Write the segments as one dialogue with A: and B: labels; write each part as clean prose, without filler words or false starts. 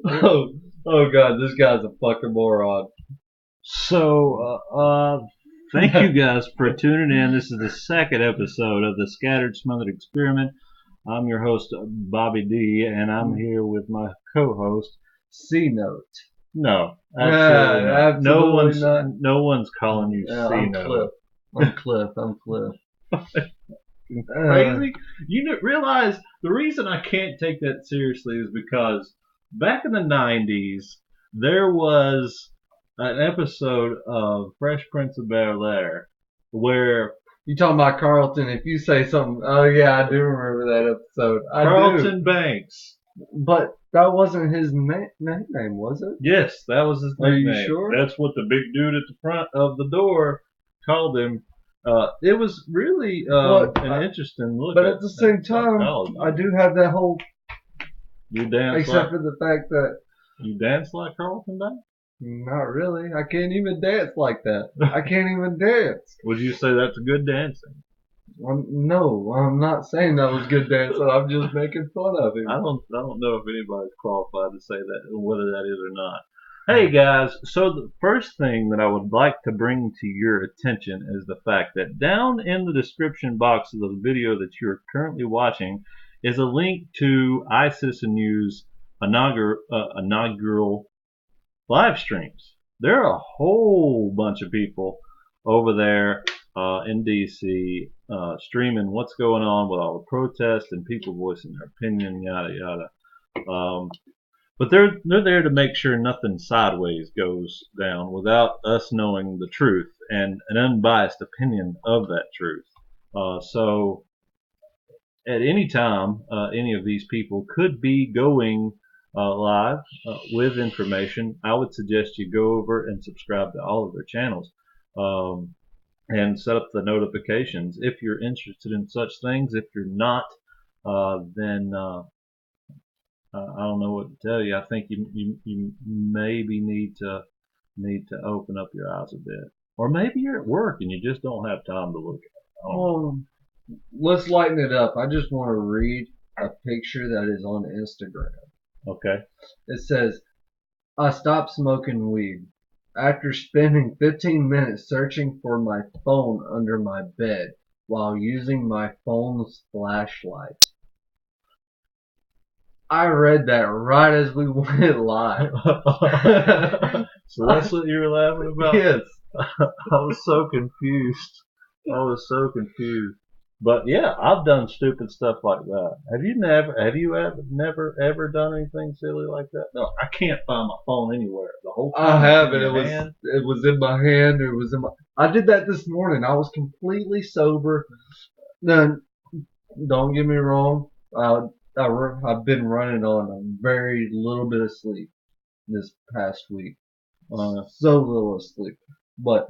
A: oh God, this guy's a fucking moron.
B: So, thank you guys for tuning in. This is the second episode of the Scattered Smothered Experiment. I'm your host, Bobby D, and I'm here with my co-host,
A: C note.
B: No, absolutely not.
A: Absolutely not.
B: No one's calling you C note.
A: I'm Cliff.
B: Crazy. You realize the reason I can't take that seriously is because back in the 90s, there was an episode of Fresh Prince of Bel-Air where
A: You talking about Carlton? If you say something, oh yeah, I do remember that episode.
B: Carlton Banks.
A: But that wasn't his nickname, was it?
B: Yes, that was his
A: Are
B: nickname.
A: you sure?
B: That's what the big dude at the front of the door called him. It was really an interesting look.
A: But at the same time, I do have that whole.
B: You dance,
A: except for the fact that
B: you dance like Carlton Banks.
A: Not really. I can't even dance like that. I can't even dance.
B: Would you say that's good dancing?
A: No, I'm not saying that was good dancing. I'm just making fun of him.
B: I don't know if anybody's qualified to say that, whether that is or not. Hey guys, so the first thing that I would like to bring to your attention is the fact that down in the description box of the video that you're currently watching is a link to iCitizenU's inaugural live streams. There are a whole bunch of people over there in DC streaming what's going on with all the protests and people voicing their opinion, yada yada. But they're there to make sure nothing sideways goes down without us knowing the truth and an unbiased opinion of that truth. So at any time, any of these people could be going live with information. I would suggest you go over and subscribe to all of their channels and set up the notifications if you're interested in such things. If you're not, then I don't know what to tell you. I think you maybe need to open up your eyes a bit, or maybe you're at work and you just don't have time to look at it.
A: Let's lighten it up. I just want to read a picture that is on Instagram.
B: Okay.
A: It says, "I stopped smoking weed after spending 15 minutes searching for my phone under my bed while using my phone's flashlight." I read that right as we went live.
B: So that's what you were laughing about?
A: Yes.
B: I was so confused. But yeah, I've done stupid stuff like that. Have you never done anything silly like that? No, I can't find my phone anywhere. The whole time
A: I haven't. It was in my hand. It was in my. I did that this morning. I was completely sober. Now, don't get me wrong. I've been running on a very little bit of sleep this past week. So little sleep. But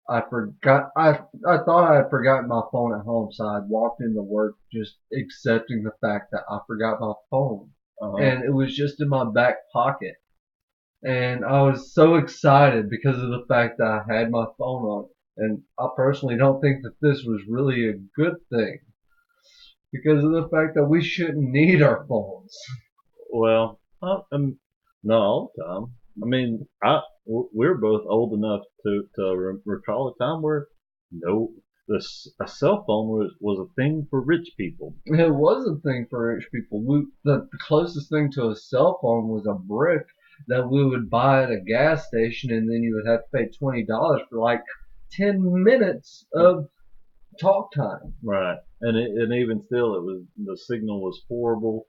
A: I forgot. I thought I had forgotten my phone at home, so I walked into work just accepting the fact that I forgot my phone, and it was just in my back pocket. And I was so excited because of the fact that I had my phone on. And I personally don't think that this was really a good thing because of the fact that we shouldn't need our phones.
B: Well, not all the time. I mean, we're both old enough to recall a time where a cell phone was a thing for rich people.
A: It was a thing for rich people. The closest thing to a cell phone was a brick that we would buy at a gas station, and then you would have to pay $20 for like 10 minutes of talk time.
B: Right, and even still, the signal was horrible.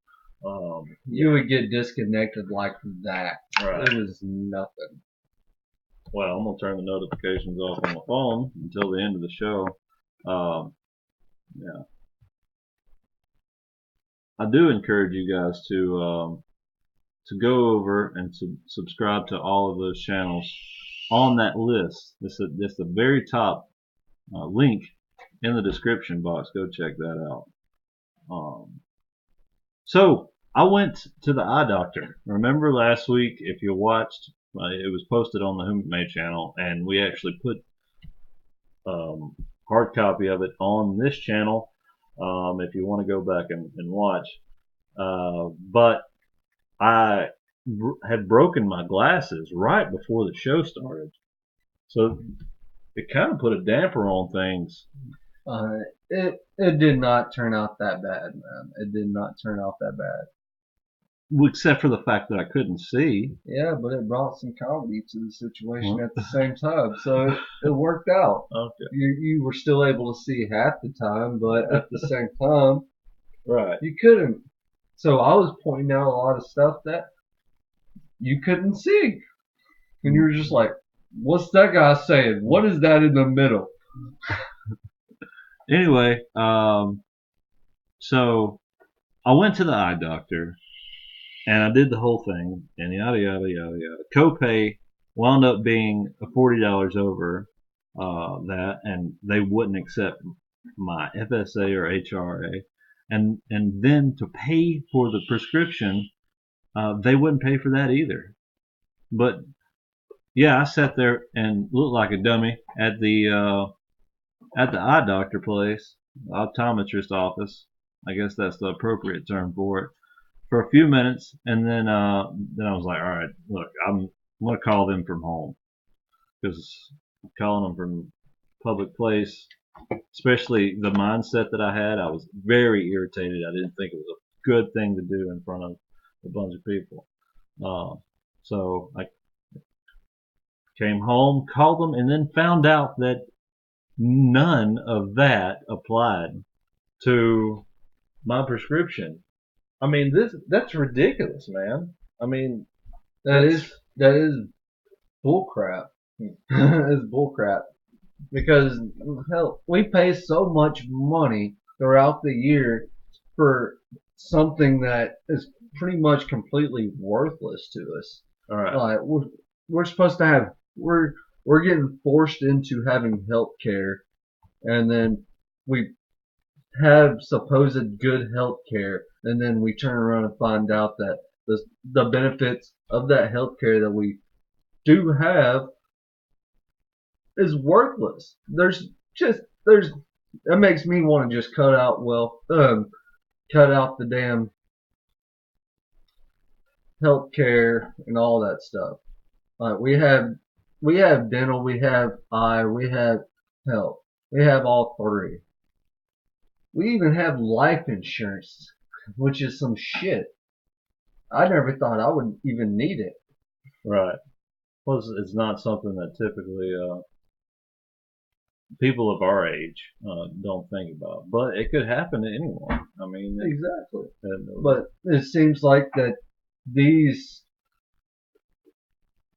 A: You would get disconnected like that.
B: Right.
A: It was nothing.
B: Well, I'm gonna turn the notifications off on my phone until the end of the show. Yeah, I do encourage you guys to go over and subscribe to all of those channels on that list. It's the very top link in the description box. Go check that out. So I went to the eye doctor. Remember last week, if you watched, it was posted on the Whom It May channel, and we actually put hard copy of it on this channel if you want to go back and watch. But I had broken my glasses right before the show started, so it kind of put a damper on things.
A: Uh, it did not turn out that bad, man. It did not turn out that bad.
B: Except for the fact that I couldn't see.
A: Yeah, but it brought some comedy to the situation
B: Well,
A: at the same time, so it worked out.
B: okay,
A: You were still able to see half the time, but at the same time,
B: right.
A: you couldn't. So I was pointing out a lot of stuff that you couldn't see, and you were just like, "What's that guy saying? What is that in the middle?"
B: Anyway, so I went to the eye doctor and I did the whole thing and yada yada yada yada. Copay wound up being $40 over that, and they wouldn't accept my FSA or HRA, and then to pay for the prescription, they wouldn't pay for that either. But yeah, I sat there and looked like a dummy at the eye doctor place, optometrist office. I guess that's the appropriate term for it. For a few minutes, and then I was like, all right, look, I'm gonna call them from home because calling them from public place, especially the mindset that I had, I was very irritated. I didn't think it was a good thing to do in front of a bunch of people. Uh, so I came home, called them, and then found out that none of that applied to my prescription. I mean, that's ridiculous, man. I mean,
A: That
B: that's
A: is that is bullcrap. It's bullcrap because hell, we pay so much money throughout the year for something that is pretty much completely worthless to us.
B: all right.
A: Like we're supposed to have we're getting forced into having health care, and then we have supposed good health care, and then we turn around and find out that the benefits of that health care that we do have is worthless. There's that makes me want to just cut out the damn health care and all that stuff. Like we have dental, we have eye, we have health, we have all three. We even have life insurance, which is some shit. I never thought I would even need it.
B: Right. Well, it's not something that typically people of our age don't think about, but it could happen to anyone. I mean,
A: Exactly.
B: it,
A: But it seems like that these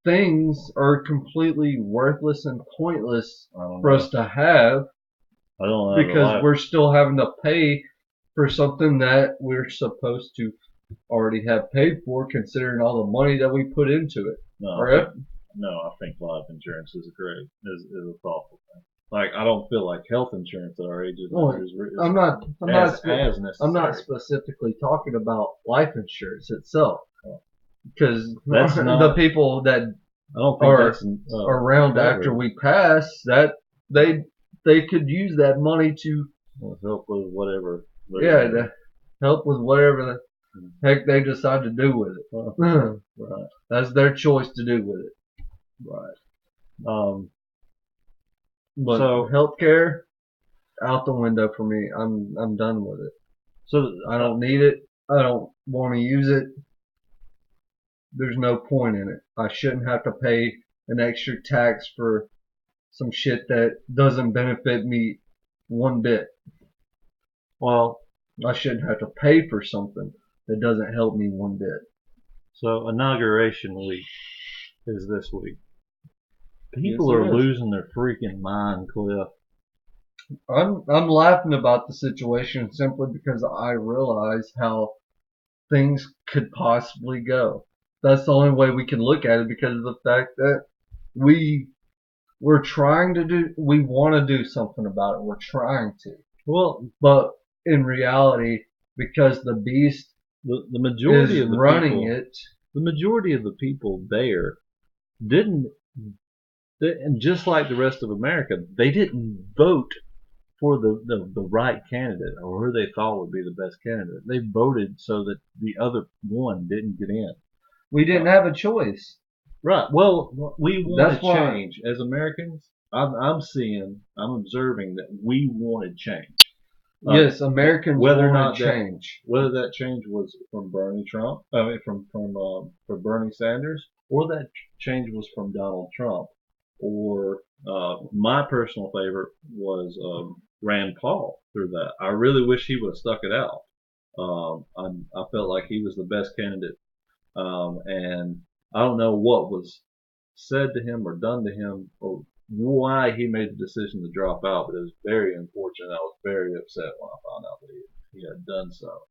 A: things are completely worthless and pointless
B: I don't
A: for
B: know.
A: us to have
B: I don't have a
A: because
B: life.
A: we're still having to pay for something that we're supposed to already have paid for, considering all the money that we put into it.
B: No,
A: Or if,
B: no, I think life insurance is great. Is a thoughtful thing. Like I don't feel like health insurance at our age is,
A: well,
B: is, is
A: I'm not,
B: as necessary.
A: I'm not specifically talking about life insurance itself, because
B: That's
A: the
B: not.
A: people that
B: I don't think
A: are
B: that's
A: around after
B: covered.
A: we pass, that they they could use that money to
B: Help with whatever.
A: to help with whatever the heck they decide to do with it.
B: Right.
A: That's their choice to do with it.
B: Right. Um.
A: But
B: So
A: healthcare out the window for me. I'm done with it.
B: so
A: I don't need it. I don't want to use it. There's no point in it. I shouldn't have to pay an extra tax for some shit that doesn't benefit me one bit.
B: well.
A: I shouldn't have to pay for something that doesn't help me one bit.
B: So inauguration week is this week.
A: Yes,
B: People
A: it
B: are
A: is.
B: losing their freaking mind, Cliff.
A: I'm laughing about the situation simply because I realize how things could possibly go. That's the only way we can look at it because of the fact that we we want to do something about it. We're trying to.
B: Well,
A: But in reality, because the beast
B: the majority
A: is
B: of the
A: running
B: people,
A: it,
B: the majority of the people there didn't, and just like the rest of America, they didn't vote for the right candidate or who they thought would be the best candidate. They voted so that the other one didn't get in.
A: We didn't have a choice.
B: Right. Well, we wanted
A: That's why.
B: change as Americans. I'm observing that we wanted change.
A: Yes, Americans
B: Whether or
A: wanted
B: not that
A: change.
B: whether that change was from Bernie Trump, I mean from Bernie Sanders, or that change was from Donald Trump, or my personal favorite was Rand Paul through that. I really wish he would have stuck it out. I felt like he was the best candidate, and I don't know what was said to him or done to him or why he made the decision to drop out, but it was very unfortunate. I was very upset when I found out that he had done so.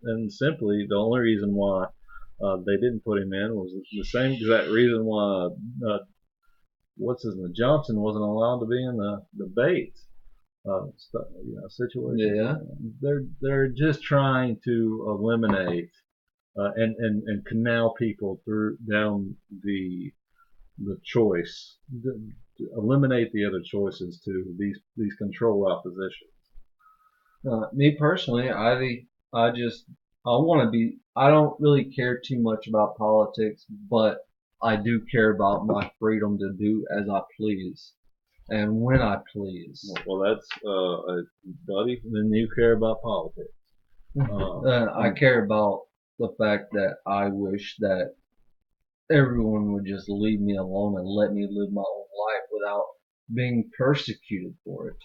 B: And simply, the only reason why they didn't put him in was the same exact reason why what's his name Johnson wasn't allowed to be in the debate. Situations.
A: Yeah.
B: They're just trying to eliminate and canal people through down the choice, eliminate the other choices to these control opposition.
A: Me personally, I just I want to be. I don't really care too much about politics, but I do care about my freedom to do as I please and when I please.
B: Well, that's buddy. Then you care about politics.
A: I care about the fact that I wish that everyone would just leave me alone and let me live my own life without being persecuted for it.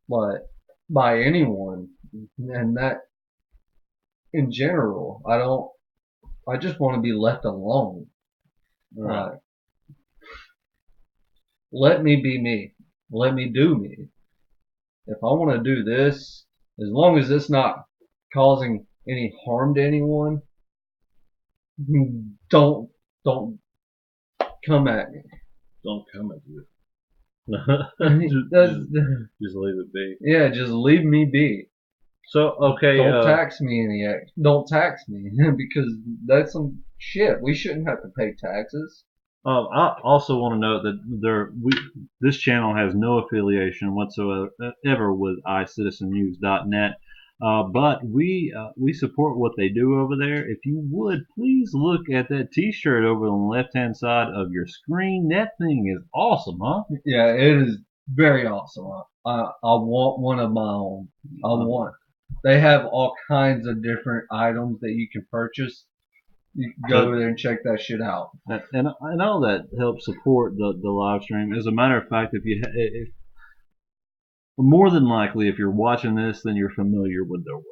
A: But by anyone, and that in general, I don't. I just want to be left alone.
B: Right.
A: Let me be me. Let me do me. If I want to do this, as long as it's not causing any harm to anyone, don't don't come at me.
B: Don't come at you. Just leave it be.
A: Yeah, just leave me be.
B: So okay.
A: Don't tax me don't tax me because that's some shit. We shouldn't have to pay taxes.
B: I also want to note that this channel has no affiliation whatsoever with iCitizenNews.net, but we support what they do over there. If you would please look at that T-shirt over on the left-hand side of your screen. That thing is awesome, huh?
A: Yeah, it is very awesome. I want one of my own. I want. They have all kinds of different items that you can purchase. You can go over there and check that shit out.
B: And all that helps support the live stream. As a matter of fact, if more than likely, if you're watching this, then you're familiar with their work.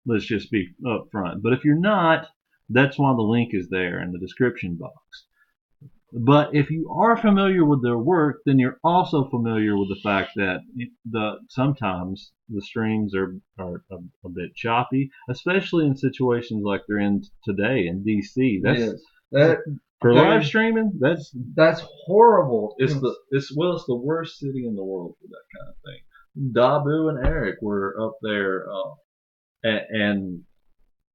B: Let's just be upfront. But if you're not, that's why the link is there in the description box. But if you are familiar with their work, then you're also familiar with the fact that sometimes the streams are a bit choppy, especially in situations like they're in today in DC. For live streaming,
A: that's horrible.
B: It's the worst city in the world for that kind of thing. Dabu and Eric were up there, and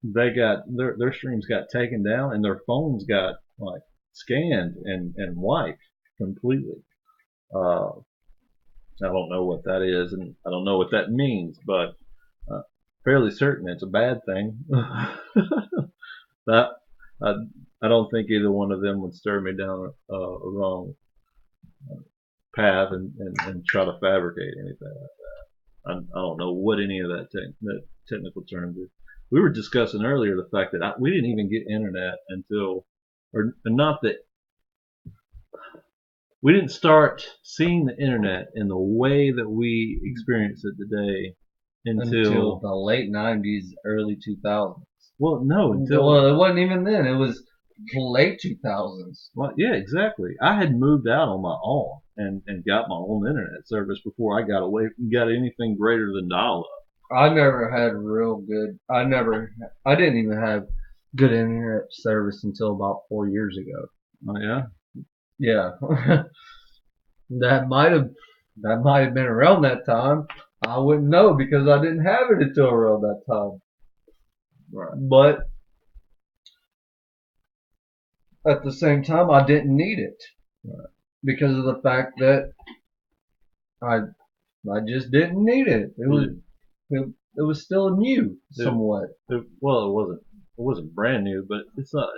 B: they got their streams got taken down, and their phones got like scanned and wiped completely. I don't know what that is, and I don't know what that means, but fairly certain it's a bad thing. that I don't think either one of them would steer me down a wrong path and try to fabricate anything like that. I don't know what any of that technical terms is. We were discussing earlier the fact that we didn't even get internet until, or not that we didn't start seeing the internet in the way that we experience it today until
A: the late 90s, early 2000s.
B: Well, no,
A: it wasn't even then. It was late 2000s.
B: Well, yeah, exactly. I had moved out on my own and got my own internet service before I got anything greater than dial-up.
A: I never had real good. I didn't even have good internet service until about 4 years ago.
B: Oh yeah.
A: Yeah. that might have been around that time. I wouldn't know because I didn't have it until around that time.
B: Right.
A: But at the same time, I didn't need it.
B: Right.
A: because of the fact that I I just didn't need it. It was still new somewhat.
B: Well, it wasn't brand new, but it's not.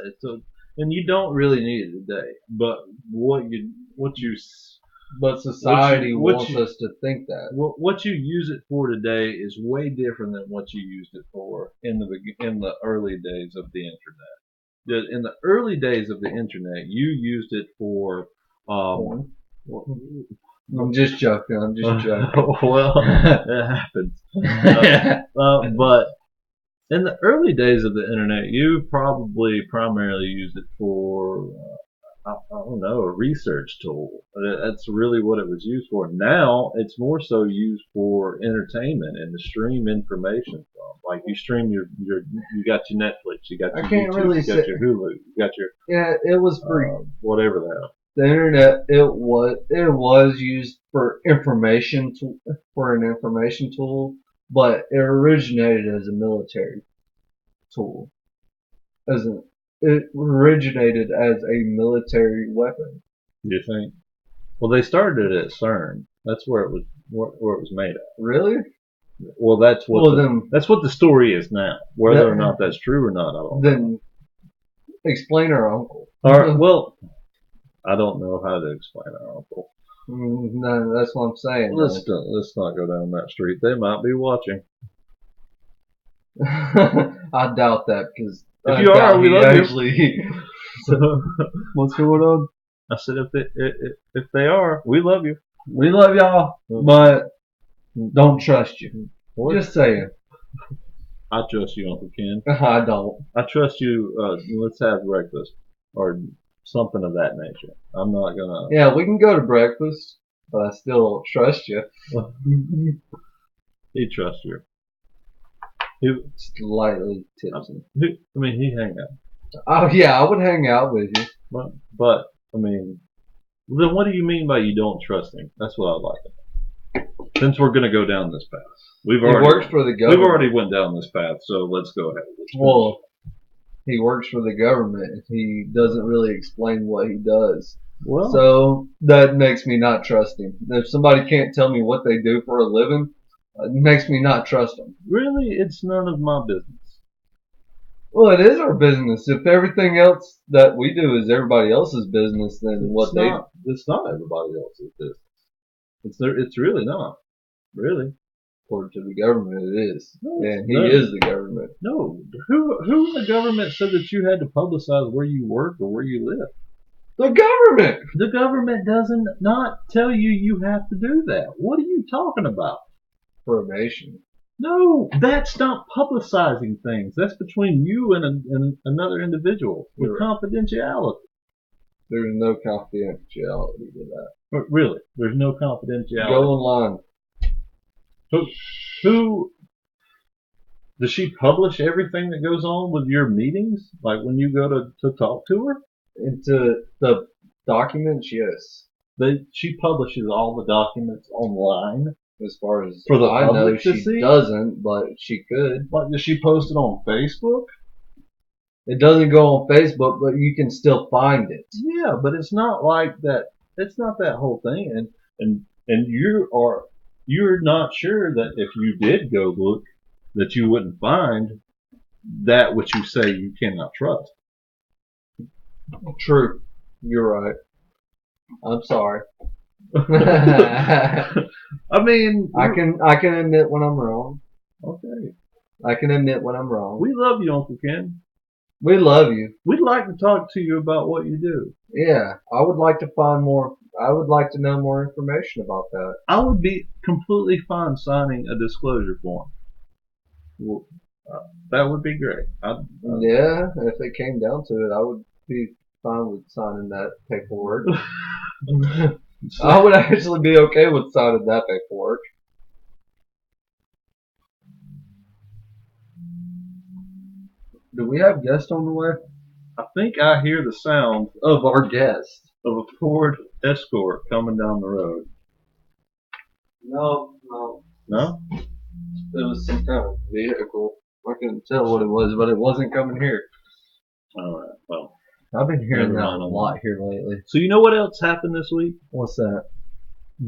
B: And you don't really need it today. But
A: But society
B: what
A: wants
B: you
A: us to think that.
B: what you use it for today is way different than what you used it for in the early days of the internet. In the early days of the internet, you used it for
A: Porn.
B: well,
A: I'm just joking. I'm just joking.
B: well, it happens. But in the early days of the internet, you probably primarily used it for, I don't know, a research tool. That's really what it was used for. Now it's more so used for entertainment and to stream information from. Like you stream you got your Netflix, you got your
A: I can't
B: YouTube,
A: really
B: you got your Hulu, you got your
A: Yeah, it was for
B: whatever the hell.
A: the internet. It was used for for an information tool, but it originated as a military tool. As a, it originated as a military weapon.
B: Do you think? Well, they started it at CERN. That's where it was made at.
A: Really?
B: Well, that's what the story is now. Whether or not that's true or not, I don't know.
A: Then explain our uncle.
B: All right. Well, I don't know how to explain our uncle.
A: No, that's what I'm saying.
B: Let's not go down that street. They might be watching.
A: I doubt that because
B: If you are, we love you.
A: What's going on?
B: I said if they are, we love you.
A: We love y'all, but don't trust you.
B: What?
A: Just saying.
B: I trust you, Uncle Ken.
A: I don't.
B: I trust you. Let's have breakfast or something of that nature. I'm not gonna.
A: Yeah, we can go to breakfast, but I still don't trust you.
B: He trusts you. He,
A: Slightly tipsy.
B: he hang out.
A: Oh yeah, I would hang out with you.
B: But I mean, then what do you mean by you don't trust him? That's what I'd like to know. Since we're gonna go down this path,
A: He works for the government.
B: We've already went down this path, so let's go ahead.
A: Well, he works for the government. He doesn't really explain what he does.
B: Well,
A: So that makes me not trust him. If somebody can't tell me what they do for a living, it makes me not trust them.
B: really, it's none of my business.
A: Well, it is our business. If everything else that we do is everybody else's business, then
B: It's not everybody else's business. It's really not. Really.
A: according to the government, it is.
B: No,
A: And he is the government.
B: No. Who in the government said that you had to publicize where you work or where you live?
A: The government!
B: The government doesn't not tell you you have to do that. What are you talking about?
A: Probation.
B: No, that's not publicizing things. That's between you and another individual with confidentiality.
A: There's no confidentiality to that.
B: But really, there's no confidentiality.
A: Go online.
B: Who does she publish everything that goes on with your meetings? Like when you go to talk to her?
A: Into the documents, yes.
B: She publishes all the documents online.
A: As far as
B: For the
A: I know,
B: public to
A: she
B: see?
A: doesn't, but she could.
B: Like, does she post it on Facebook?
A: It doesn't go on Facebook, but you can still find it.
B: Yeah, but it's not like that. It's not that whole thing. And you're not sure that if you did go look, that you wouldn't find that which you say you cannot trust.
A: True. You're right. I'm sorry.
B: I mean,
A: I can admit when I'm wrong.
B: Okay.
A: I can admit when I'm wrong.
B: We love you, Uncle Ken.
A: We love you.
B: We'd like to talk to you about what you do.
A: Yeah, I would like to find more. I would like to know more information about that.
B: I would be completely fine signing a disclosure form. Well, that would be great.
A: Yeah, if it came down to it, I would be fine with signing that paperwork. I would actually be okay with signing that paperwork. Do we have guests on the way?
B: I think I hear the sound
A: Of our guest.
B: of a Ford Escort coming down the road.
A: No.
B: No?
A: It was some kind of vehicle. I couldn't tell what it was, but it wasn't coming here.
B: All right. Well,
A: I've been hearing
B: Never
A: that
B: mind
A: a
B: on
A: lot
B: that.
A: here lately.
B: So you know what else happened this week?
A: What's that?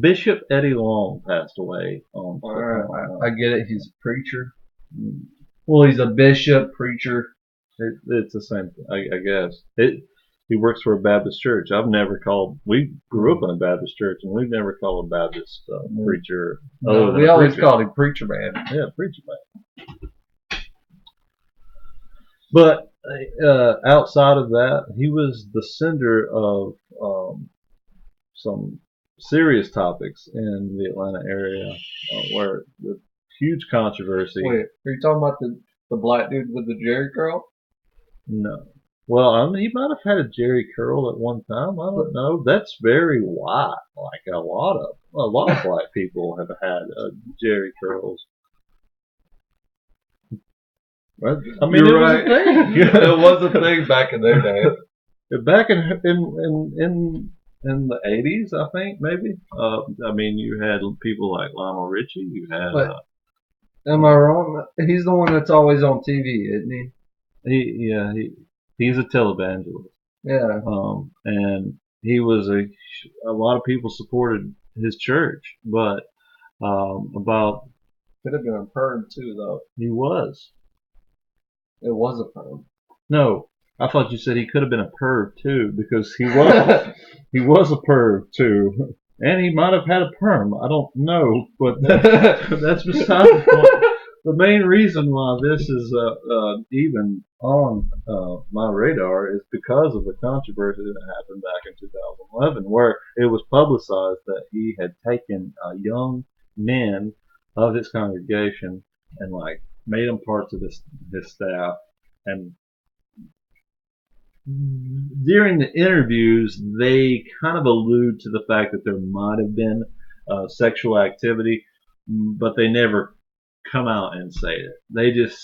B: Bishop Eddie Long passed away on.
A: I get it. He's a preacher. Well, he's a bishop, preacher.
B: It's the same thing, I guess. He works for a Baptist church. We grew up in a Baptist church, and we've never called a Baptist preacher.
A: No, we always called him preacher man.
B: Yeah, preacher man. But outside of that, he was the center of some serious topics in the Atlanta area, where the huge controversy.
A: Wait, are you talking about the black dude with the Jerry curl?
B: No. Well, I mean, he might have had a Jerry curl at one time. I don't know. That's very white. Like a lot of black people have had Jerry curls. I mean,
A: You're
B: it
A: right.
B: was a thing.
A: It was a thing back in their day.
B: Back in the 80s, I think maybe. I mean, you had people like Lionel Richie. You had.
A: But am I wrong? He's the one that's always on TV, isn't he?
B: He's a televangelist.
A: Yeah.
B: And he was a lot of people supported his church, but about
A: Could have been a perm too, though.
B: he was.
A: It was a perm.
B: No, I thought you said he could have been a perv too, because he was he was a perv too, and he might have had a perm. I don't know, but that's beside the point. The main reason why this is even on my radar is because of the controversy that happened back in 2011, where it was publicized that he had taken young men of his congregation and like made them parts of his staff. And during the interviews, they kind of allude to the fact that there might have been sexual activity, but they never come out and say it. They just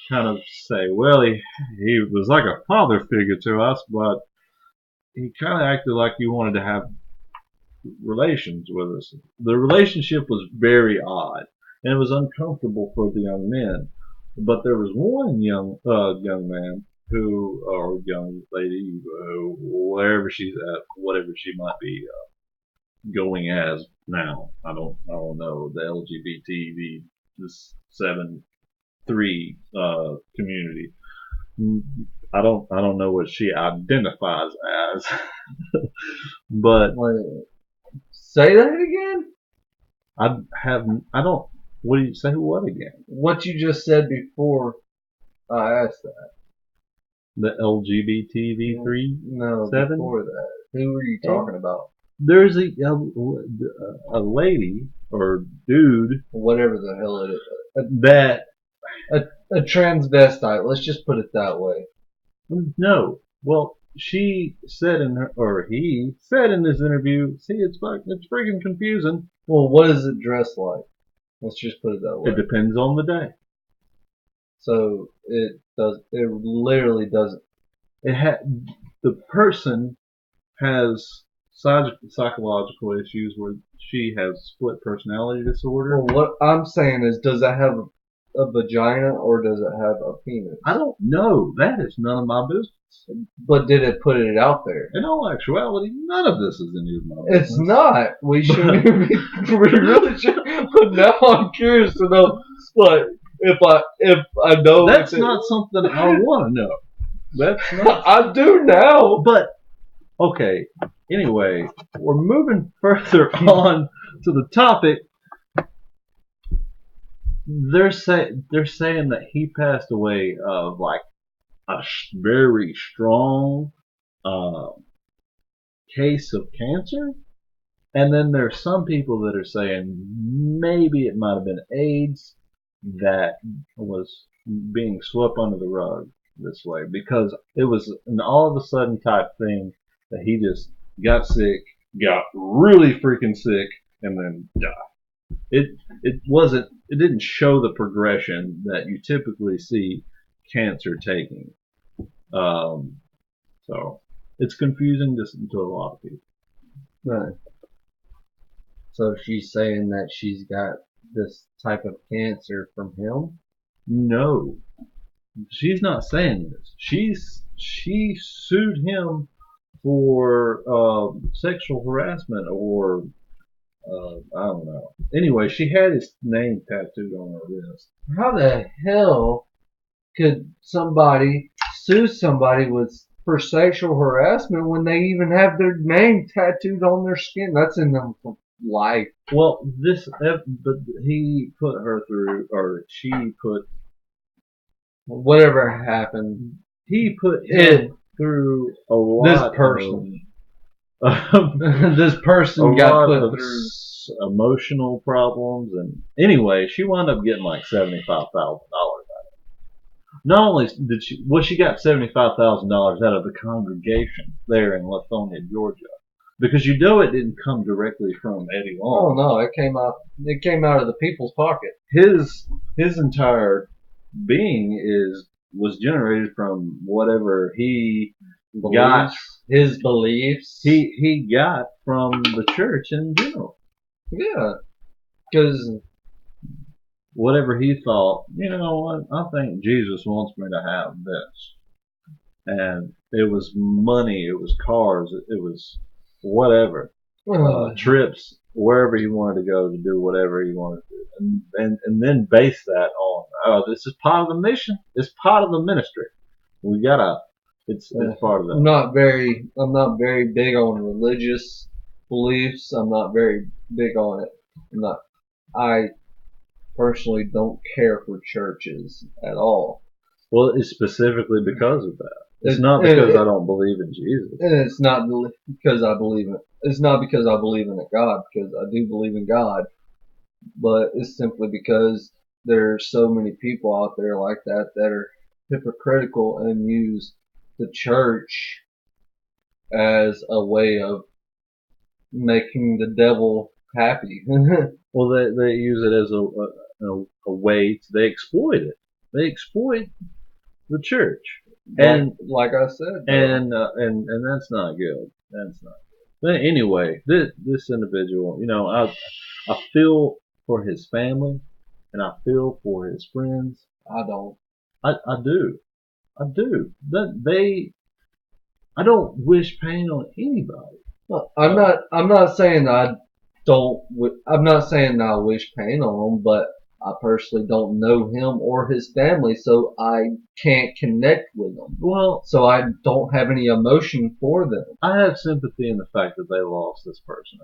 B: kind of say, well, he was like a father figure to us, but he kind of acted like he wanted to have relations with us. The relationship was very odd, and it was uncomfortable for the young men. But there was one young man or young lady, wherever she's at, whatever she might be going as now. I don't know the LGBT, this 7-3 community. I don't know what she identifies as, but
A: Wait, say that again?
B: I don't. What do you say? What again?
A: What you just said before I asked that.
B: The LGBTV3?
A: No,
B: 7?
A: before that. Who were you talking about?
B: There's a lady or dude
A: Whatever the hell it is.
B: that
A: A transvestite. Let's just put it that way.
B: no. Well, she said he said in this interview. See, it's freaking confusing.
A: Well, what is it dressed like? Let's just put it that way.
B: It depends on the day.
A: So it does. It literally doesn't.
B: The person has psychological issues where she has split personality disorder.
A: Well, what I'm saying is, does it have a vagina or does it have a penis?
B: I don't know. That is none of my business.
A: But did it put it out there?
B: In all actuality, none of this is any of my business.
A: It's not. We shouldn't. We really should. But now I'm curious to know. But if I know,
B: that's not something I want to know. That's not.
A: I do now.
B: But okay. Anyway, we're moving further on to the topic. They're saying that he passed away of like a very strong case of cancer, and then there's some people that are saying maybe it might have been AIDS that was being swept under the rug this way, because it was an all of a sudden type thing that he just got sick, got really freaking sick, and then died. It didn't show the progression that you typically see cancer taking. So it's confusing to a lot of people.
A: Right. So she's saying that she's got this type of cancer from him?
B: No, she's not saying this. She's she sued him for sexual harassment or I don't know. Anyway, she had his name tattooed on her wrist.
A: How the hell could somebody sue somebody with for sexual harassment when they even have their name tattooed on their skin? That's in them for life.
B: Well, but he put her through, or she put,
A: Whatever happened,
B: he put
A: it
B: him through a
A: this
B: lot
A: person,
B: of
A: this
B: a
A: person got
B: lot
A: put
B: of
A: through.
B: emotional problems, and anyway, she wound up getting like $75,000. Not only did she got $75,000 out of the congregation there in Lithonia, Georgia, because you know it didn't come directly from Eddie
A: Oh
B: Long.
A: no, it came out. It came out of the people's pocket.
B: His entire being was generated from whatever he got.
A: His beliefs.
B: He got from the church in general.
A: Yeah, because
B: Whatever he thought, you know what? I think Jesus wants me to have this. And it was money, it was cars, it was whatever, trips wherever he wanted to go to do whatever he wanted to do, and then base that on, oh, this is part of the mission, it's part of the ministry. We gotta, it's part of
A: I'm
B: that.
A: not very. I'm not very big on religious beliefs. I'm not very big on it. I'm not. I personally don't care for churches at all.
B: Well, it's specifically because of that. It's
A: It,
B: not
A: it,
B: because
A: it,
B: I don't believe in Jesus.
A: and it's not because I believe in. It's not because I believe in a God, because I do believe in God, but it's simply because there's so many people out there like that that are hypocritical and use the church as a way of making the devil happy.
B: Well, they use it as a way they exploit it. They exploit the church, and
A: like I said,
B: and that's not good. That's not. But anyway, this individual, you know, I feel for his family, and I feel for his friends.
A: I don't.
B: I do. I do. That they. I don't wish pain on anybody.
A: Well, I'm not. I'm not saying I don't. I'm not saying I wish pain on him, but I personally don't know him or his family, so I can't connect with them.
B: Well,
A: So I don't have any emotion for them.
B: I have sympathy in the fact that they lost this person.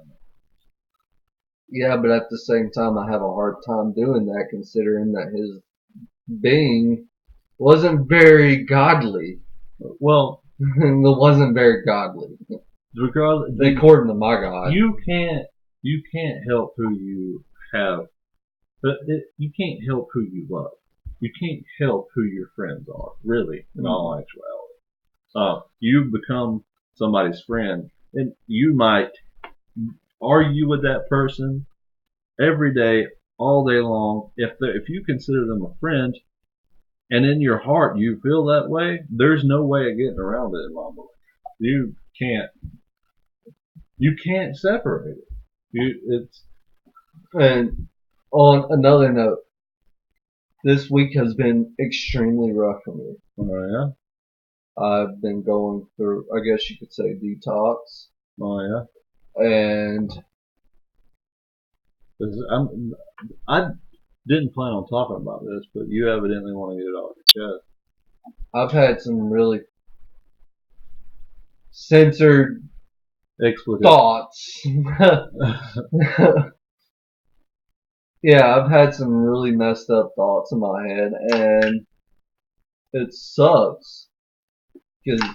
A: Yeah, but at the same time, I have a hard time doing that, considering that his being wasn't very godly.
B: Well,
A: It wasn't very godly,
B: regardless,
A: according to my God.
B: you can't help who you have, but you can't help who you love. You can't help who your friends are, really, in all actuality. You become somebody's friend, and you might argue with that person every day, all day long. If you consider them a friend, and in your heart you feel that way, there's no way of getting around it in my belief. You can't you can't separate it. It's
A: And on another note, this week has been extremely rough for me.
B: oh yeah,
A: I've been going through, I guess you could say, detox,
B: oh yeah.
A: and
B: 'Cause I didn't plan on talking about this, but you evidently want to get it off your chest.
A: I've had some really censored
B: Expletive.
A: thoughts. Yeah, I've had some really messed up thoughts in my head, and it sucks because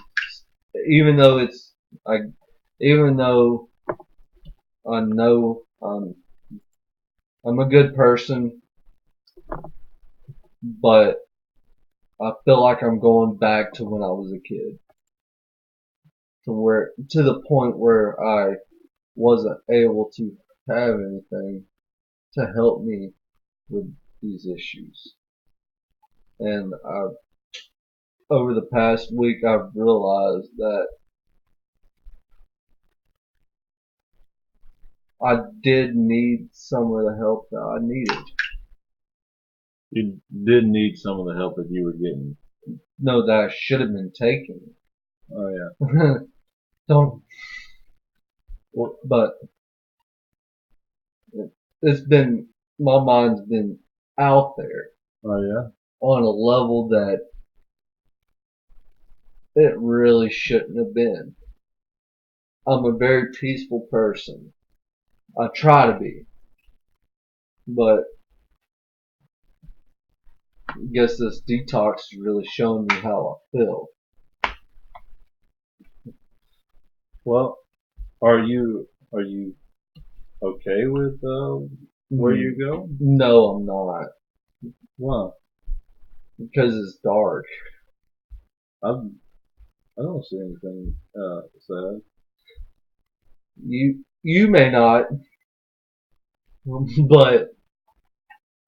A: even though it's I, even though I know I'm a good person, but I feel like I'm going back to when I was a kid, to the point where I wasn't able to have anything to help me with these issues. And over the past week, I've realized that I did need some of the help that I needed.
B: You did need some of the help that you were getting.
A: know that I should have been taking.
B: Oh yeah.
A: Don't. But it's been my mind's been out there
B: Oh yeah.
A: on a level that it really shouldn't have been. I'm a very peaceful person. I try to be, but I guess this detox has really shown me how I feel.
B: Well, are you okay with where you go?
A: No, I'm not,
B: Well,
A: because it's dark.
B: I don't see anything sad.
A: You may not, but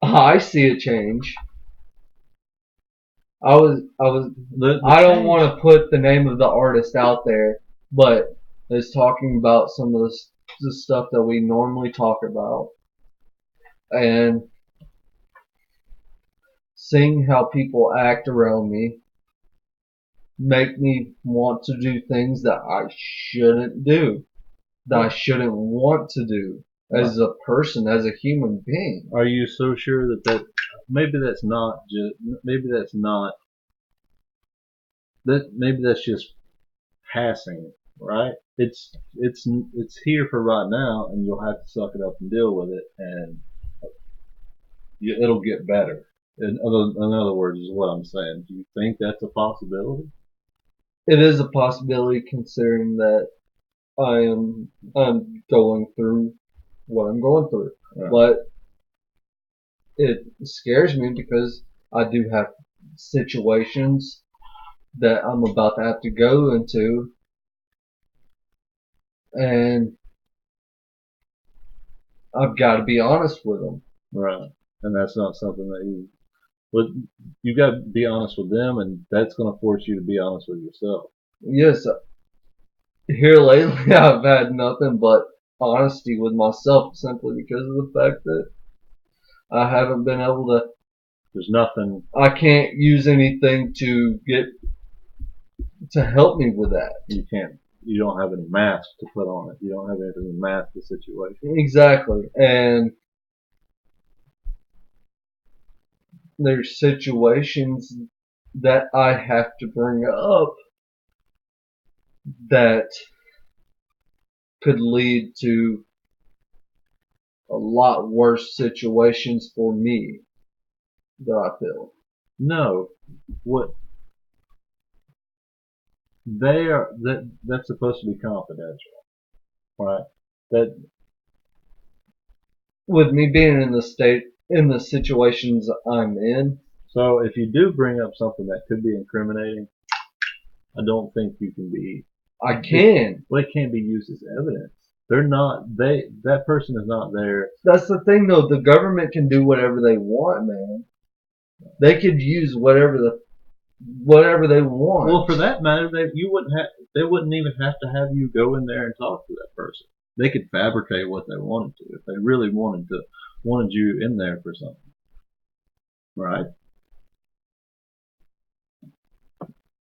A: I see a change.
B: The
A: I don't
B: change.
A: want to put the name of the artist out there, but it's talking about some of the stuff that we normally talk about, and seeing how people act around me make me want to do things that I shouldn't do, that I shouldn't want to do
B: Right.
A: as a person, as a human being.
B: Are you so sure that maybe that's not just maybe that's not that maybe that's just passing, right? It's here for right now, and you'll have to suck it up and deal with it, and it'll get better. In other words, is what I'm saying. Do you think that's a possibility?
A: It is a possibility considering that I'm going through what I'm going through.
B: Yeah.
A: But it scares me because I do have situations that I'm about to have to go into, and I've got to be honest with them.
B: Right. And that's not something that but you got to be honest with them, and that's going to force you to be honest with yourself.
A: Yes, here lately I've had nothing but honesty with myself simply because of the fact that I haven't been able to.
B: There's nothing.
A: I can't use anything to get to help me with that.
B: You can't. You don't have any mask to put on it. You don't have anything to mask the situation.
A: Exactly, and there's situations that I have to bring up that could lead to a lot worse situations for me that I feel.
B: No, what they are that's supposed to be confidential, right? That
A: With me being in the state, in the situations I'm in,
B: so if you do bring up something that could be incriminating, I don't think you can be.
A: I can.
B: Well, it can't be used as evidence. They're not. That person is not there.
A: That's the thing though, the government can do whatever they want, man. They could use whatever they want.
B: Well, for that matter, you wouldn't have. They wouldn't even have to have you go in there and talk to that person. They could fabricate what they wanted to if they really wanted you in there for something, right?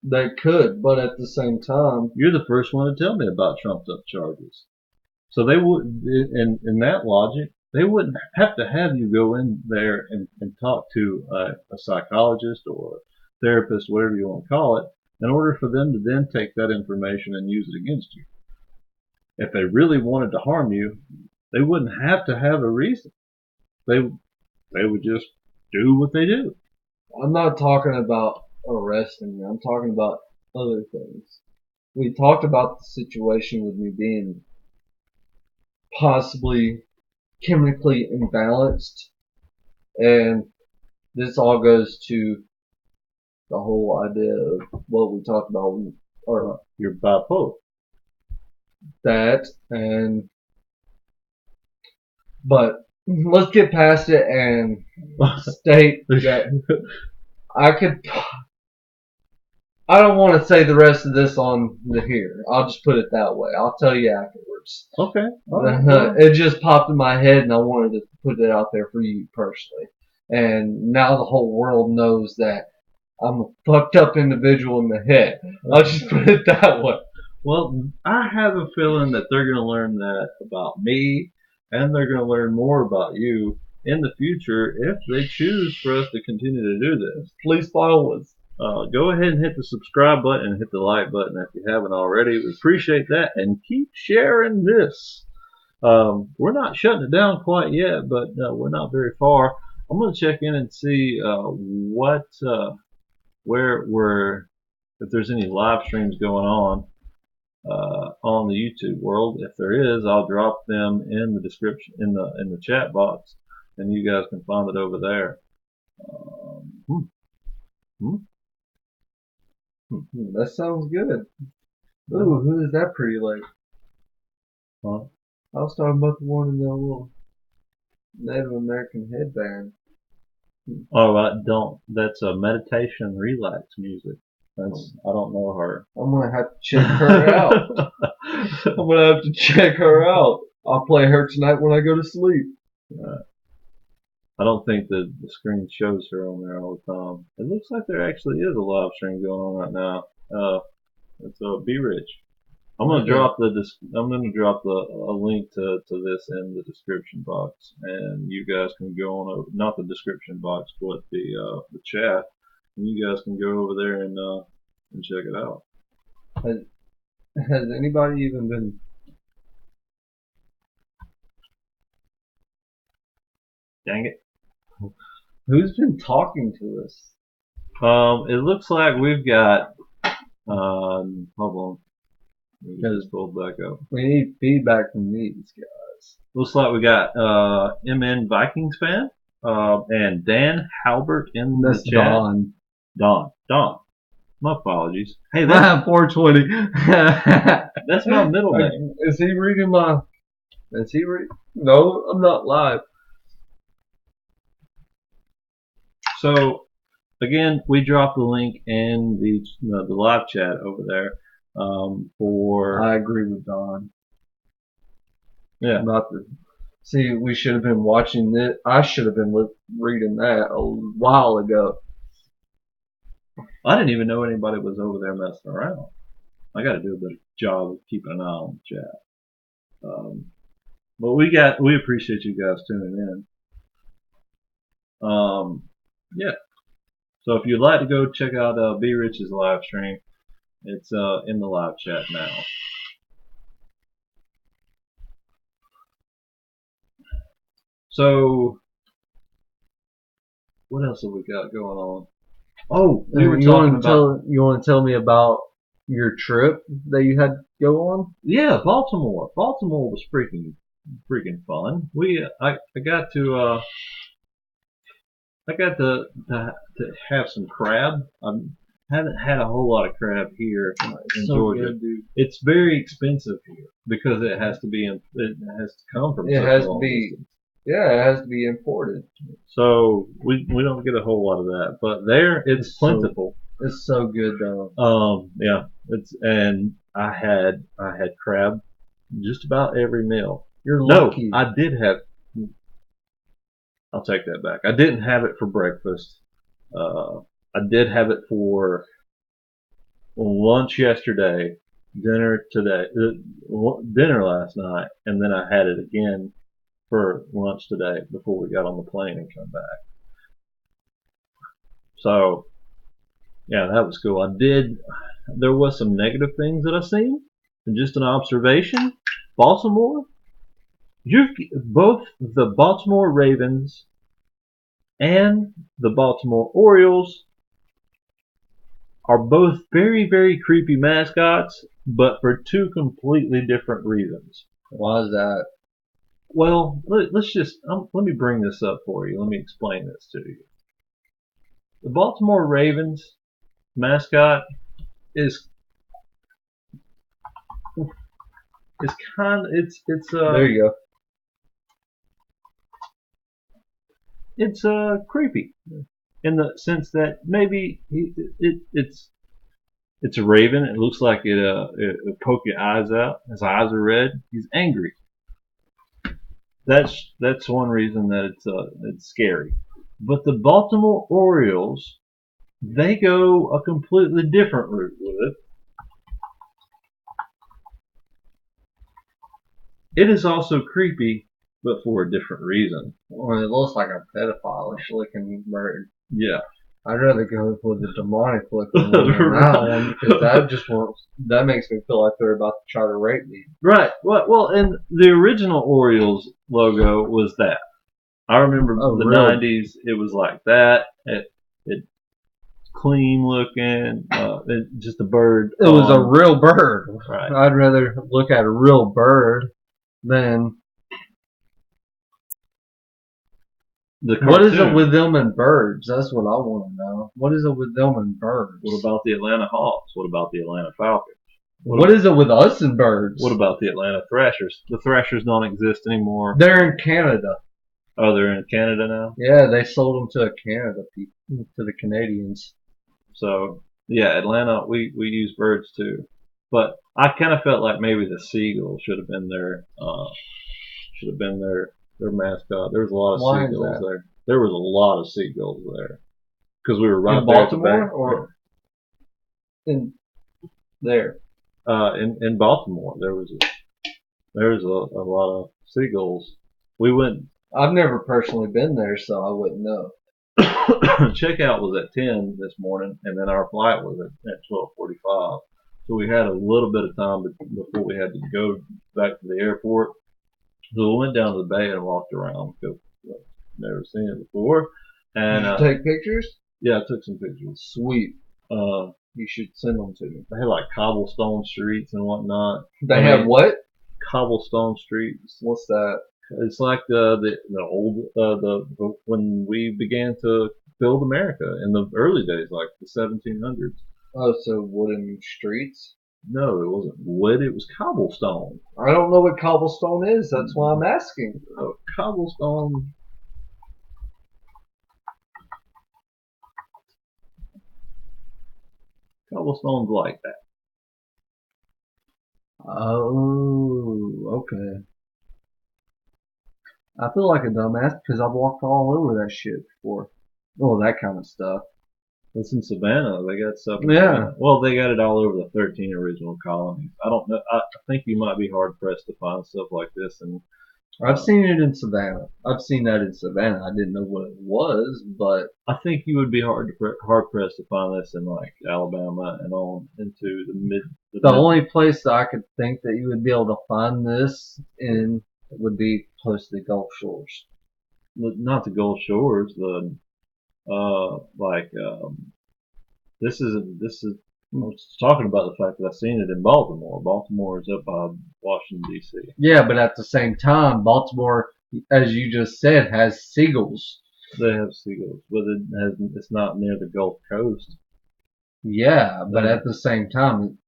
A: They could, but at the same time,
B: You're the first one to tell me about trumped up charges. So they would, in that logic, they wouldn't have to have you go in there and talk to a psychologist or a therapist, whatever you want to call it, in order for them to then take that information and use it against you. If they really wanted to harm you, they wouldn't have to have a reason. They they would just do what they do.
A: I'm not talking about arresting me. I'm talking about other things. We talked about the situation with me being possibly chemically imbalanced, and this all goes to the whole idea of what we talked about, or
B: You're bipolar.
A: that, and but let's get past it and state that I could. I don't want to say the rest of this on the here. I'll just put it that way. I'll tell you afterwards.
B: Okay. All right.
A: It just popped in my head, and I wanted to put it out there for you personally. And now the whole world knows that I'm a fucked up individual in the head. I'll just put it that way.
B: Well, I have a feeling that they're going to learn that about me, and they're going to learn more about you in the future if they choose for us to continue to do this.
A: Please follow us.
B: Go ahead and hit the subscribe button and hit the like button if you haven't already. We appreciate that, and keep sharing this. We're not shutting it down quite yet, but we're not very far. I'm going to check in and see where if there's any live streams going on the YouTube world. If there is, I'll drop them in the description in the chat box, and you guys can find it over there. Hmm, hmm,
A: That sounds good. Ooh, who is that pretty lady?
B: huh?
A: I was talking about the one in the little Native American headband.
B: Oh, don't. That's a meditation relax music. I don't know her.
A: I'm gonna have to check her out. I'm gonna have to check her out. I'll play her tonight when I go to sleep.
B: I don't think the screen shows her on there all the time. It looks like there actually is a live stream going on right now. It's Be Rich. I'm gonna drop a link to this in the description box, and you guys can go on over, not the description box, but the chat, and you guys can go over there and check it out.
A: Has anybody even been?
B: Dang it.
A: Who's been talking to us?
B: It looks like we've got. Hold on. Let me get this pulled back up.
A: We need feedback from these guys.
B: Looks like we got MN Vikings fan and Dan Halbert in
A: That's
B: the chat. Don. My apologies. Hey, that's
A: 420.
B: that's my middle name.
A: Is he reading my? Is he reading? No, I'm not live.
B: So again, we dropped the link in the live chat over there for.
A: I agree with Don.
B: Yeah.
A: Not the. See, we should have been watching this. I should have been reading that a while ago.
B: I didn't even know anybody was over there messing around. I got to do a better job of keeping an eye on the chat. But we appreciate you guys tuning in. Yeah. So if you'd like to go check out Be Rich's live stream, it's in the live chat now. So what else have we got going on? Oh, we were talking about.
A: You want to tell me about your trip that you had to go on?
B: Yeah, Baltimore. Baltimore was freaking fun. I got to have some crab. I haven't had a whole lot of crab here in Georgia.
A: Good, dude.
B: It's very expensive here because it has to come from.
A: It has to be. Yeah, it has to be imported.
B: So we don't get a whole lot of that, but there it's plentiful.
A: It's so good though.
B: Yeah, and I had crab just about every meal.
A: You're lucky.
B: No, I did have. I'll take that back. I didn't have it for breakfast. I did have it for lunch yesterday, dinner today, dinner last night, and then I had it again for lunch today before we got on the plane and come back. So, yeah, that was cool. There was some negative things that I seen, and just an observation. Baltimore, both the Baltimore Ravens and the Baltimore Orioles are both very, very creepy mascots, but for two completely different reasons.
A: Why is that?
B: Well, let me bring this up for you. Let me explain this to you. The Baltimore Ravens mascot is
A: there you go.
B: It's creepy in the sense that maybe it's a raven. It looks like it poke your eyes out. His eyes are red. He's angry. That's one reason that it's scary. But the Baltimore Orioles They go a completely different route with it. It is also creepy, but for a different reason.
A: Well, it looks like a pedophile-ish looking bird.
B: Yeah.
A: I'd rather go with the demonic looking one than that one because that makes me feel like they're about to try to rape me.
B: Right. Well, and the original Orioles logo was that. I remember the
A: really?
B: 90s. It was like that. It clean looking. Just a bird.
A: It was a real bird.
B: Right.
A: I'd rather look at a real bird than. What is it with them and birds? That's what I want to know. What is it with them and birds?
B: What about the Atlanta Hawks? What about the Atlanta Falcons?
A: What is it with us and birds?
B: What about the Atlanta Thrashers? The Thrashers don't exist anymore.
A: They're in Canada.
B: Oh, they're in Canada now?
A: Yeah, they sold them to Canada people, to the Canadians.
B: So, yeah, Atlanta, we use birds too. But I kind of felt like maybe the seagull should have been their mascot. There was a lot of seagulls there. There was a lot of seagulls there because we were right
A: in Baltimore or in there.
B: In Baltimore, there was a lot of seagulls. We went.
A: I've never personally been there, so I wouldn't know.
B: Checkout was at 10 this morning, and then our flight was at 12:45. So we had a little bit of time before we had to go back to the airport. So we went down to the bay and walked around because I've never seen it before. And
A: did you take pictures?
B: Yeah, I took some pictures.
A: Sweet. You should send them to me.
B: They had like cobblestone streets and whatnot.
A: They have what?
B: Cobblestone streets.
A: What's that?
B: It's like the old when we began to build America in the early days, like the 1700s.
A: Oh, so wooden streets?
B: No, it wasn't wood. It was cobblestone.
A: I don't know what cobblestone is. That's why I'm asking.
B: Oh, cobblestone. Cobblestone's like that.
A: Oh, okay. I feel like a dumbass because I've walked all over that shit before. Well, that kind of stuff.
B: It's in Savannah. They got stuff.
A: Yeah.
B: Savannah. Well, they got it all over the 13 original colonies. I don't know. I think you might be hard pressed to find stuff like this. And
A: I've seen it in Savannah. I've seen that in Savannah. I didn't know what it was, but
B: I think you would be hard pressed to find this in like Alabama and on into the mid.
A: The only place that I could think that you would be able to find this in would be close to the Gulf Shores.
B: Not the Gulf Shores. This is. I was talking about the fact that I've seen it in Baltimore. Baltimore is up by Washington D.C.
A: Yeah, but at the same time, Baltimore, as you just said, has seagulls.
B: They have seagulls, but it's not near the Gulf Coast.
A: Yeah, but at the same time,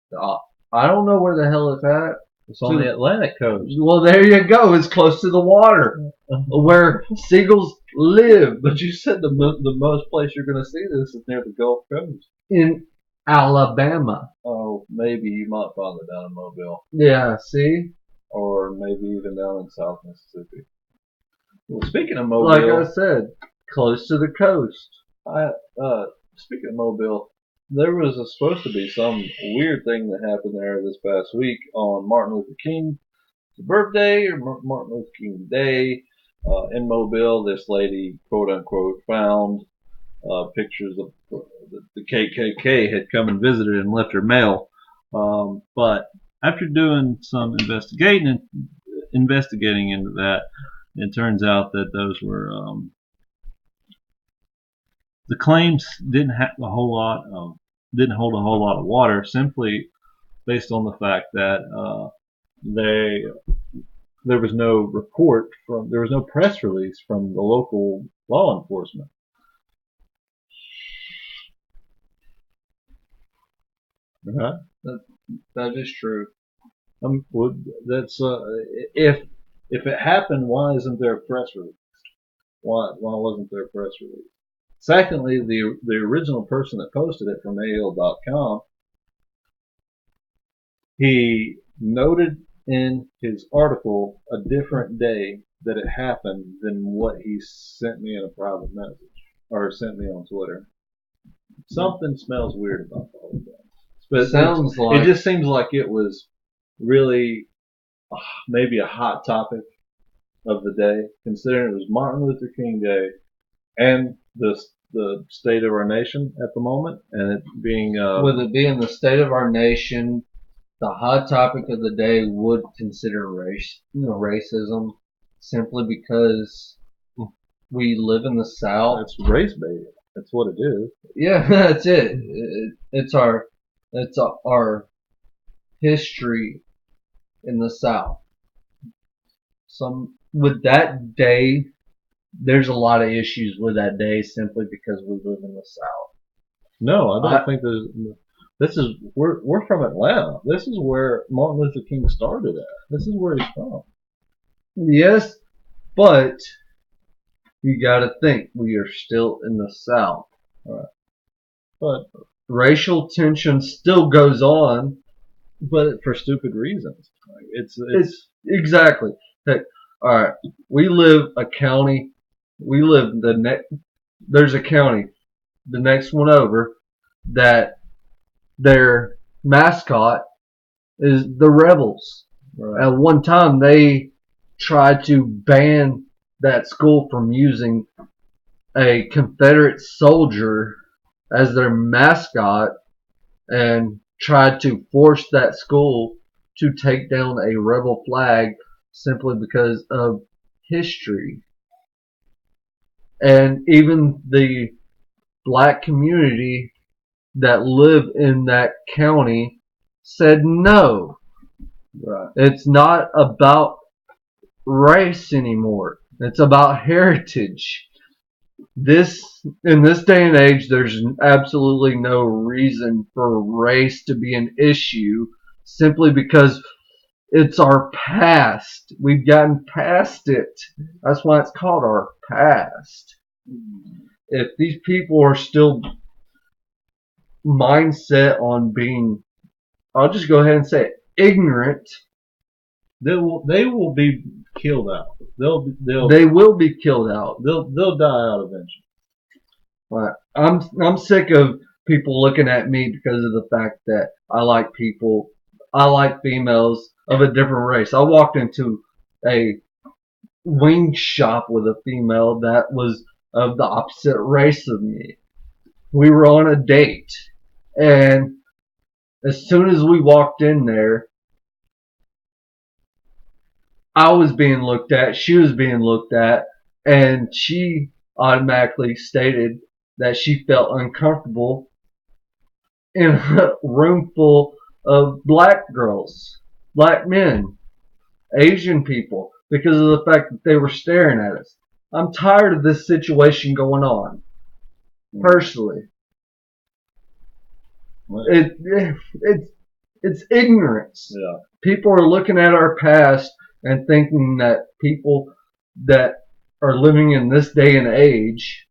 A: I don't know where the hell it's at.
B: It's on the Atlantic coast.
A: Well, there you go. It's close to the water where seagulls live.
B: But you said the most place you're going to see this is near the Gulf Coast.
A: In Alabama.
B: Oh, maybe you might find it down in Mobile.
A: Yeah, see?
B: Or maybe even down in South Mississippi. Well, speaking of Mobile.
A: Like I said, close to the coast.
B: Speaking of Mobile, there was supposed to be some weird thing that happened there this past week on Martin Luther King's birthday or Martin Luther King Day. In Mobile, this lady, quote unquote, found pictures of the KKK had come and visited and left her mail. But after doing some investigating into that, it turns out that those were the claims didn't hold a whole lot of water, simply based on the fact that there was no press release from the local law enforcement. Right?
A: That is true.
B: That's if it happened, why isn't there a press release? Why wasn't there a press release? Secondly, the original person that posted it from AL.com, he noted in his article a different day that it happened than what he sent me in a private message or sent me on Twitter. Something smells weird about all of that. But
A: Sounds like
B: it just seems like it was really maybe a hot topic of the day, considering it was Martin Luther King Day and the state of our nation at the moment, and it being
A: with it being the state of our nation, the hot topic of the day would consider racism, simply because we live in the South.
B: it's race baiting. That's what it is.
A: Yeah, that's it. It's our history in the South. Some with that day, there's a lot of issues with that day simply because we live in the South.
B: No, I don't
A: I,
B: think there's. This is we're from Atlanta. This is where Martin Luther King started at. This is where he's from.
A: yes, but you got to think we are still in the South.
B: Right. But
A: Racial tension still goes on, but
B: for stupid reasons. Like
A: it's exactly. Heck, all right, we live a county. We live the next. There's a county, the next one over, that their mascot is the rebels.
B: right.
A: At one time, they tried to ban that school from using a Confederate soldier as their mascot and tried to force that school to take down a rebel flag simply because of history. And even the black community that live in that county said no.
B: Right.
A: It's not about race anymore. It's about heritage. This in this day and age, there's absolutely no reason for race to be an issue simply because it's our past. We've gotten past it. That's why it's called our past. If these people are still mindset on being, I'll just go ahead and say it, ignorant,
B: They will be killed out.
A: they will be killed out.
B: They'll die out eventually.
A: But I'm sick of people looking at me because of the fact that I like females of a different race. I walked into a wing shop with a female that was of the opposite race of me. We were on a date, and as soon as we walked in there, I was being looked at, she was being looked at, and she automatically stated that she felt uncomfortable in a room full of black girls, black men, Asian people, because of the fact that they were staring at us. I'm tired of this situation going on, personally. It's ignorance.
B: Yeah.
A: People are looking at our past and thinking that people that are living in this day and age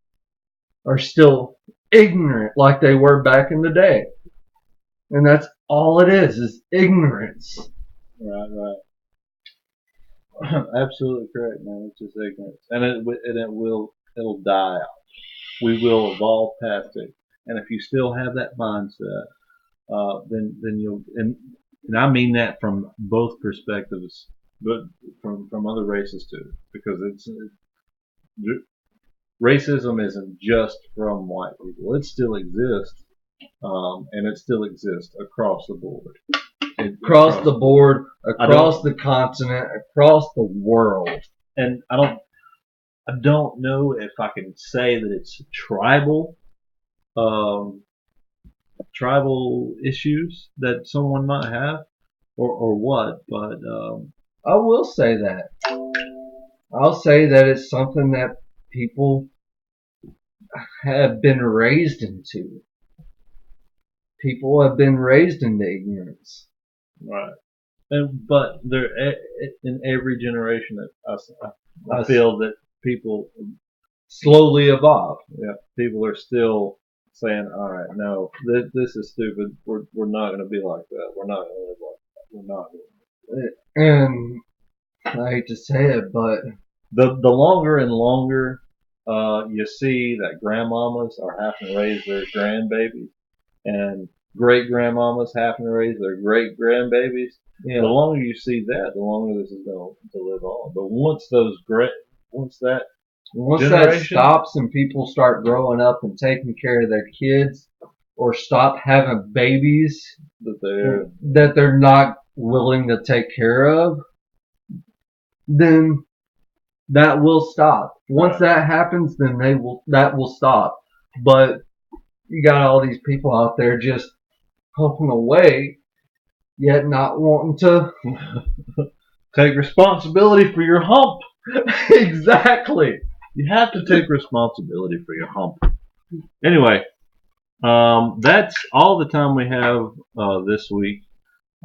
A: are still ignorant like they were back in the day. And that's all it is ignorance.
B: Right. Absolutely correct, man. It's just ignorance, and it'll die out. We will evolve past it, and if you still have that mindset, then you'll and I mean that from both perspectives, but from other races too, because racism isn't just from white people. It still exists, and it still exists across the board.
A: Across the board, across the continent, across the world.
B: And I don't know if I can say that it's um, tribal issues that someone might have, or what. But
A: I will say that. I'll say that it's something that people have been raised into. People have been raised into ignorance.
B: right, but there in every generation that I feel that people
A: slowly evolve.
B: Yeah, people are still saying, "All right, no, this is stupid. We're not going to be like that. We're not going to live like that. We're not."
A: And I hate to say it, but
B: the longer and longer you see that grandmamas are having to raise their grandbabies, and great grandmamas having to raise their great grandbabies.
A: Yeah.
B: The longer you see that, the longer this is going to live on. But once that
A: Once that
B: generation,
A: stops and people start growing up and taking care of their kids, or stop having babies that they're not willing to take care of, then that will stop. Once that happens, then that will stop. But you got all these people out there just pumping away, yet not wanting to
B: take responsibility for your hump.
A: exactly.
B: You have to take responsibility for your hump. Anyway, that's all the time we have this week.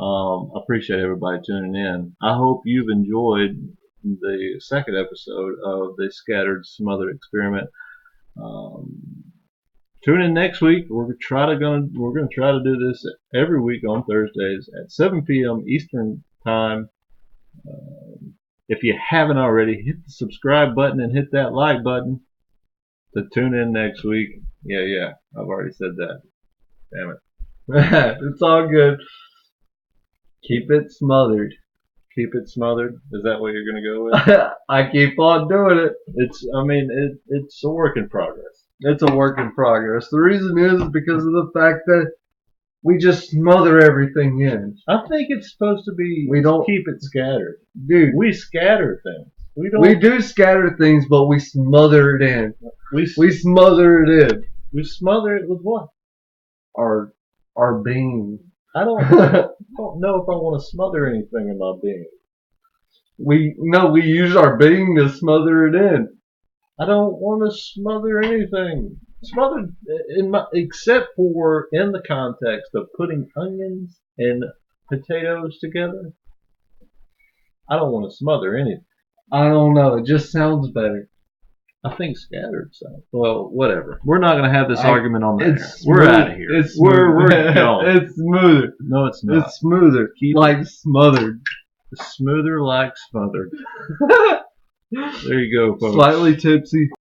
B: I appreciate everybody tuning in. I hope you've enjoyed the second episode of the Scattered Smothered Experiment. Tune in next week. We're gonna try to do this every week on Thursdays at 7 p.m. Eastern Time. If you haven't already, hit the subscribe button and hit that like button to tune in next week. Yeah, I've already said that. Damn it.
A: It's all good. Keep it smothered.
B: Keep it smothered. Is that what you're gonna go with?
A: I keep on doing it.
B: It's a work in progress.
A: It's a work in progress. The reason is because of the fact that we just smother everything in.
B: I think it's supposed to be.
A: We don't
B: keep it scattered,
A: dude.
B: We scatter things.
A: We do scatter things, but we smother it in. We smother it in.
B: We smother it with what?
A: Our being.
B: I don't know if I want to smother anything in my being.
A: We use our being to smother it in.
B: I don't want to smother anything. Smothered except for in the context of putting onions and potatoes together. I don't want to smother anything.
A: I don't know. It just sounds better.
B: I think scattered sounds. Well, whatever. We're not going to have this argument on the air.
A: We're
B: out of here.
A: We're going. It's smoother.
B: No, it's not.
A: It's smoother. Like smothered.
B: Smoother like smothered. There you go, folks.
A: Slightly tipsy.